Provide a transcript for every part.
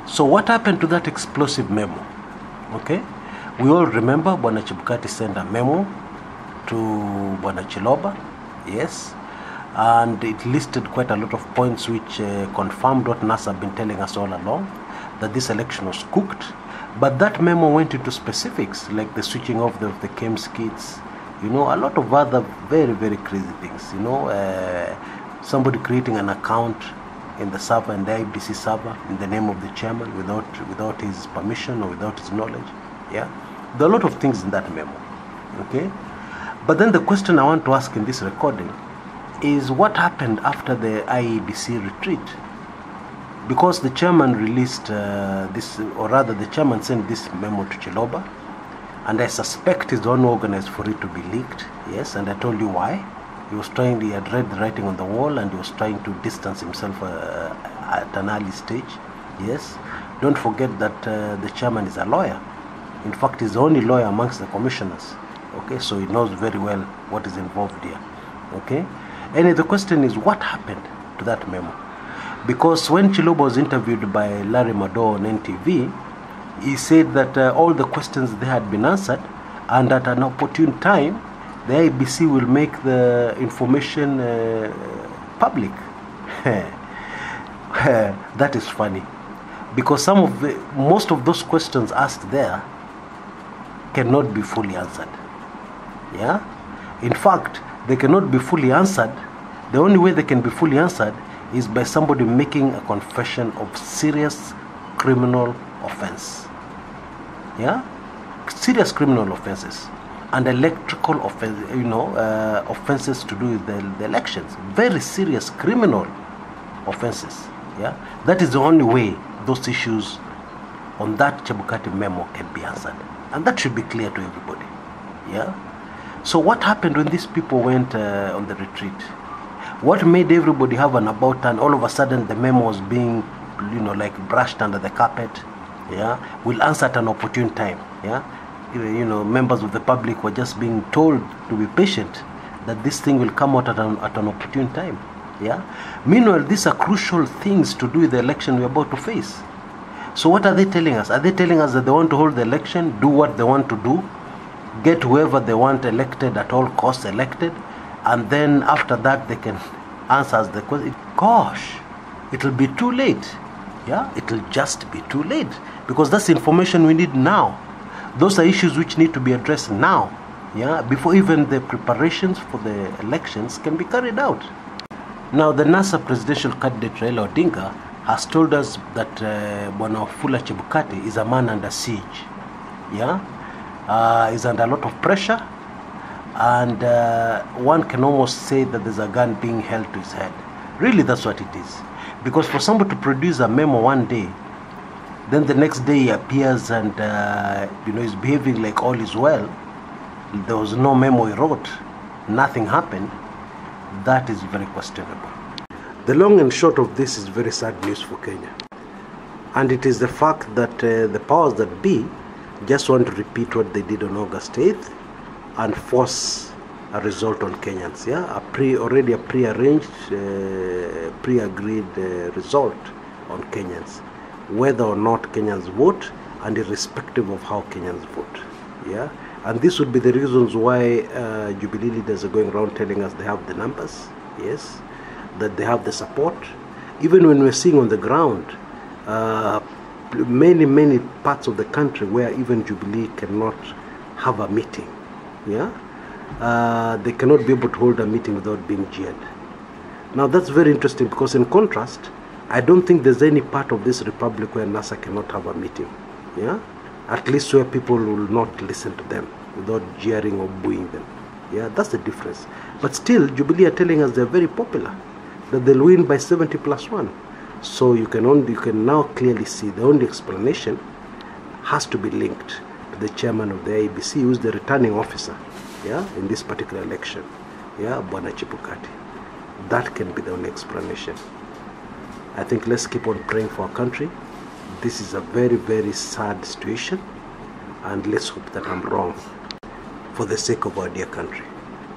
So what happened to that explosive memo? Okay, we all remember Bwana Chebukati sent a memo to Bwana Chiloba, yes, and it listed quite a lot of points which confirmed what NASA have been telling us all along, that this election was cooked. But that memo went into specifics, like the switching off of the KEMS kits, you know, a lot of other very, very crazy things, you know, somebody creating an account in the server, in the IEBC server, in the name of the chairman, without his permission or without his knowledge. Yeah, there are a lot of things in that memo. Okay, but then the question I want to ask in this recording is what happened after the IEBC retreat? Because the chairman released this, or rather the chairman sent this memo to Chiloba, and I suspect he's the one who organized for it to be leaked. Yes, and I told you why. He had read the writing on the wall, and he was trying to distance himself at an early stage. Yes, don't forget that the chairman is a lawyer. In fact, he's the only lawyer amongst the commissioners. Okay, so he knows very well what is involved here. Okay, and the question is, what happened to that memo? Because when Chiloba was interviewed by Larry Mado on NTV, he said that all the questions they had been answered, and at an opportune time, the IEBC will make the information public. That is funny, because most of those questions asked there cannot be fully answered. Yeah, in fact, they cannot be fully answered. The only way they can be fully answered is by somebody making a confession of serious criminal offense. Yeah, serious criminal offenses. And electrical offense, offenses to do with the elections, very serious criminal offenses. Yeah, that is the only way those issues on that Chebukati memo can be answered, and that should be clear to everybody. Yeah. So what happened when these people went on the retreat? What made everybody have an about turn? All of a sudden, the memo was being, like brushed under the carpet. Yeah, we'll answer at an opportune time. Yeah. Members of the public were just being told to be patient, that this thing will come out at an opportune time. Yeah. Meanwhile, these are crucial things to do with the election we're about to face. So what are they telling us? Are they telling us that they want to hold the election, do what they want to do, get whoever they want elected at all costs elected, and then after that they can answer us the question? Gosh, it'll be too late. Yeah, it'll just be too late, because that's information we need now. Those are issues which need to be addressed now, yeah, before even the preparations for the elections can be carried out. Now, the NASA presidential candidate Raila Odinga has told us that Wafula Chebukati is a man under siege. Yeah, he's under a lot of pressure, and one can almost say that there's a gun being held to his head. Really, that's what it is. Because for somebody to produce a memo one day, then the next day he appears and he's behaving like all is well, there was no memo he wrote, nothing happened, that is very questionable. The long and short of this is very sad news for Kenya. And it is the fact that the powers that be just want to repeat what they did on August 8th and force a result on Kenyans. Yeah, already a pre-arranged, pre-agreed result on Kenyans, whether or not Kenyans vote, and irrespective of how Kenyans vote. Yeah, and this would be the reasons why Jubilee leaders are going around telling us they have the numbers, yes, that they have the support. Even when we're seeing on the ground many parts of the country where even Jubilee cannot have a meeting, yeah, they cannot be able to hold a meeting without being jeered. Now that's very interesting, because in contrast, I don't think there's any part of this republic where NASA cannot have a meeting, yeah, at least where people will not listen to them without jeering or booing them. Yeah, that's the difference. But still, Jubilee are telling us they're very popular, that they'll win by 70+1. So you can now clearly see the only explanation has to be linked to the chairman of the IEBC, who is the returning officer, yeah, in this particular election, yeah, Wafula Chebukati. That can be the only explanation. I think let's keep on praying for our country. This is a very, very sad situation, and let's hope that I'm wrong for the sake of our dear country.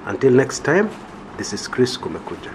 Until next time, this is Chris Kumekucha.